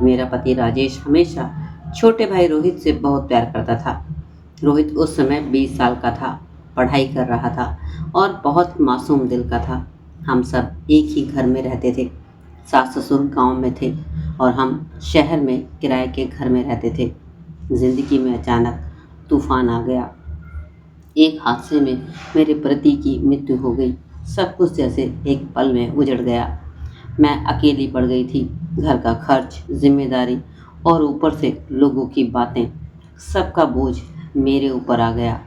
मेरा पति राजेश हमेशा छोटे भाई रोहित से बहुत प्यार करता था। रोहित उस समय 20 साल का था, पढ़ाई कर रहा था और बहुत मासूम दिल का था। हम सब एक ही घर में रहते थे। सास ससुर गांव में थे और हम शहर में किराए के घर में रहते थे। जिंदगी में अचानक तूफान आ गया। एक हादसे में मेरे पति की मृत्यु हो गई। सब कुछ जैसे एक पल में उजड़ गया। मैं अकेली पड़ गई थी। घर का खर्च, जिम्मेदारी और ऊपर से लोगों की बातें, सबका बोझ मेरे ऊपर आ गया।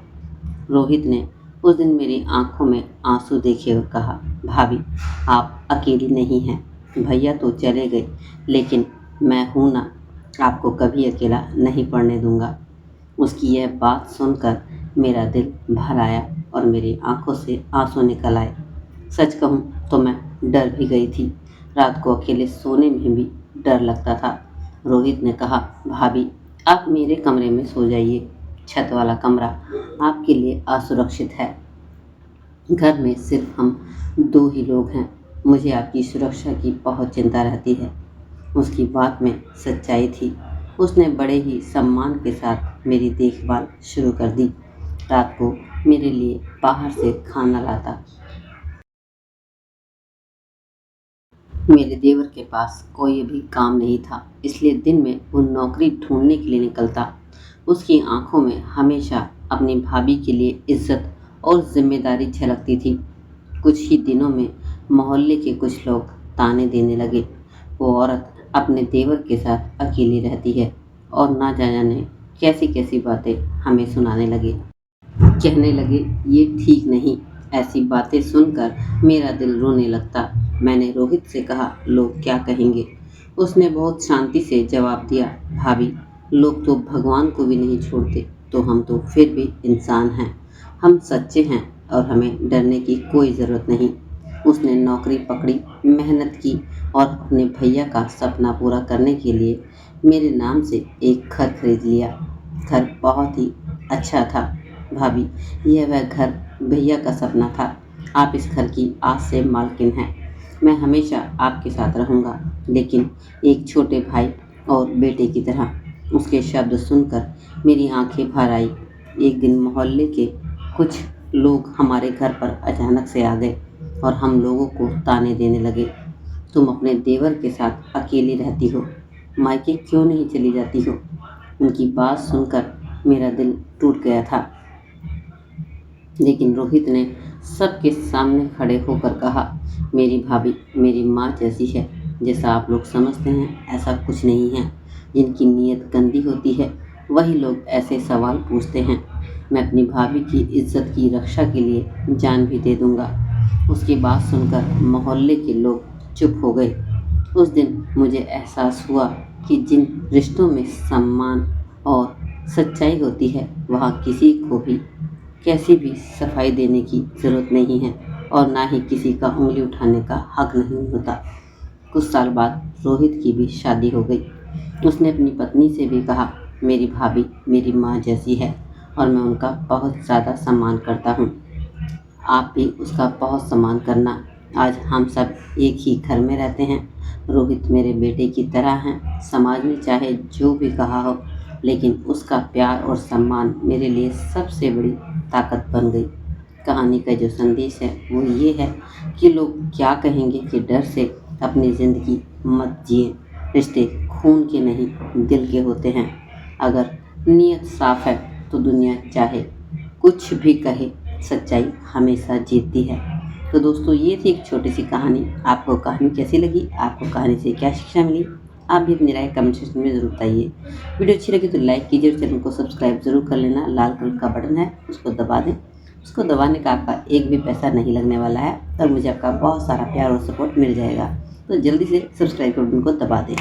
रोहित ने उस दिन मेरी आंखों में आंसू देखे और कहा, भाभी आप अकेली नहीं हैं। भैया तो चले गए लेकिन मैं हूं ना, आपको कभी अकेला नहीं पड़ने दूंगा। उसकी यह बात सुनकर मेरा दिल भर आया और मेरी आंखों से आंसू निकल आए। सच कहूँ तो मैं डर भी गई थी। रात को अकेले सोने में भी डर लगता था। रोहित ने कहा, भाभी आप मेरे कमरे में सो जाइए। छत वाला कमरा आपके लिए असुरक्षित है। घर में सिर्फ हम दो ही लोग हैं। मुझे आपकी सुरक्षा की बहुत चिंता रहती है। उसकी बात में सच्चाई थी। उसने बड़े ही सम्मान के साथ मेरी देखभाल शुरू कर दी। रात को मेरे लिए बाहर से खाना लाता। मेरे देवर के पास कोई भी काम नहीं था, इसलिए दिन में वो नौकरी ढूंढने के लिए निकलता। उसकी आंखों में हमेशा अपनी भाभी के लिए इज्जत और जिम्मेदारी झलकती थी। कुछ ही दिनों में मोहल्ले के कुछ लोग ताने देने लगे, वो औरत अपने देवर के साथ अकेली रहती है, और ना जाने कैसी कैसी बातें हमें सुनाने लगे। कहने लगे ये ठीक नहीं। ऐसी बातें सुनकर मेरा दिल रोने लगता। मैंने रोहित से कहा, लोग क्या कहेंगे। उसने बहुत शांति से जवाब दिया, भाभी लोग तो भगवान को भी नहीं छोड़ते, तो हम तो फिर भी इंसान हैं। हम सच्चे हैं और हमें डरने की कोई ज़रूरत नहीं। उसने नौकरी पकड़ी, मेहनत की और अपने भैया का सपना पूरा करने के लिए मेरे नाम से एक घर खरीद लिया। घर बहुत ही अच्छा था। भाभी यह वह घर भैया का सपना था। आप इस घर की आज से मालकिन हैं। मैं हमेशा आपके साथ रहूँगा, लेकिन एक छोटे भाई और बेटे की तरह। उसके शब्द सुनकर मेरी आंखें भर आई। एक दिन मोहल्ले के कुछ लोग हमारे घर पर अचानक से आ गए और हम लोगों को ताने देने लगे, तुम अपने देवर के साथ अकेली रहती हो, मायके क्यों नहीं चली जाती हो। उनकी बात सुनकर मेरा दिल टूट गया था, लेकिन रोहित ने सबके सामने खड़े होकर कहा, मेरी भाभी मेरी माँ जैसी है। जैसा आप लोग समझते हैं ऐसा कुछ नहीं है। जिनकी नीयत गंदी होती है वही लोग ऐसे सवाल पूछते हैं। मैं अपनी भाभी की इज्जत की रक्षा के लिए जान भी दे दूंगा। उसकी बात सुनकर मोहल्ले के लोग चुप हो गए। उस दिन मुझे एहसास हुआ कि जिन रिश्तों में सम्मान और सच्चाई होती है वहाँ किसी को भी कैसी भी सफाई देने की ज़रूरत नहीं है और ना ही किसी का उंगली उठाने का हक नहीं होता। कुछ साल बाद रोहित की भी शादी हो गई। उसने अपनी पत्नी से भी कहा, मेरी भाभी मेरी माँ जैसी है और मैं उनका बहुत ज़्यादा सम्मान करता हूँ। आप भी उसका बहुत सम्मान करना। आज हम सब एक ही घर में रहते हैं। रोहित मेरे बेटे की तरह हैं। समाज ने चाहे जो भी कहा हो, लेकिन उसका प्यार और सम्मान मेरे लिए सबसे बड़ी ताकत बन गई। कहानी का जो संदेश है वो ये है कि लोग क्या कहेंगे कि डर से अपनी ज़िंदगी मत जिए। रिश्ते खून के नहीं दिल के होते हैं। अगर नीयत साफ है तो दुनिया चाहे कुछ भी कहे, सच्चाई हमेशा जीतती है। तो दोस्तों ये थी एक छोटी सी कहानी। आपको कहानी कैसी लगी, आपको कहानी से क्या शिक्षा मिली, आप भी अपनी राय कमेंट सेक्शन में ज़रूर बताइए। वीडियो अच्छी लगी तो लाइक कीजिए और चैनल को सब्सक्राइब ज़रूर कर लेना। लाल कलर का बटन है उसको दबा दें। उसको दबाने का आपका एक भी पैसा नहीं लगने वाला है और मुझे आपका बहुत सारा प्यार और सपोर्ट मिल जाएगा। तो जल्दी से सब्सक्राइब के बटन को दबा दें।